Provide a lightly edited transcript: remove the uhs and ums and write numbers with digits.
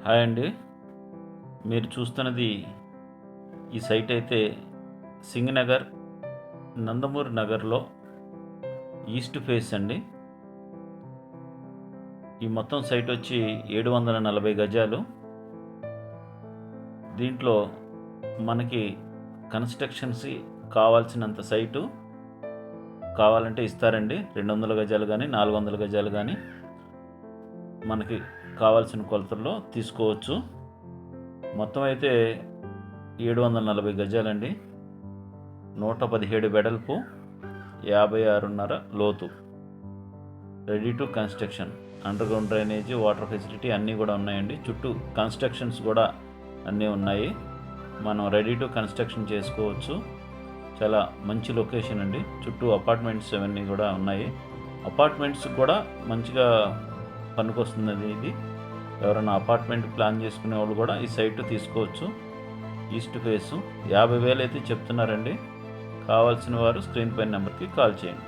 Hi అండి. మీరు చూస్తున్నది ఈ సైట్ అయితే సింగనగర్, నందమూరి నగర్లో ఈస్ట్ ఫేస్ అండి. ఈ మొత్తం సైట్ వచ్చి 740 గజాలు. దీంట్లో మనకి కన్స్ట్రక్షన్స్ కావాల్సినంత సైటు కావాలంటే ఇస్తారండి. 200 గజాలు కానీ 400 గజాలు కానీ మనకి కావాల్సిన కొలతల్లో తీసుకోవచ్చు. మొత్తం అయితే 740 గజాలండి. 117 వెడల్పు, 56.5 లోతు. Ready to construction. Under ground drainage, water facility అన్నీ కూడా ఉన్నాయండి. చుట్టూ కన్స్ట్రక్షన్స్ కూడా అన్నీ ఉన్నాయి. మనం రెడీ టు కన్స్ట్రక్షన్ చేసుకోవచ్చు. చాలా మంచి లొకేషన్ అండి. చుట్టూ అపార్ట్మెంట్స్ అవన్నీ కూడా ఉన్నాయి. అపార్ట్మెంట్స్ కూడా మంచిగా పనికొస్తుంది ఇది. ఎవరైనా అపార్ట్మెంట్ ప్లాన్ చేసుకునే వాళ్ళు కూడా ఈ సైట్ తీసుకోవచ్చు. ఈస్ట్ ఫేసు 50,000 అయితే చెప్తున్నారండి. కావాల్సిన వారు స్క్రీన్ పైన నెంబర్కి కాల్ చేయండి.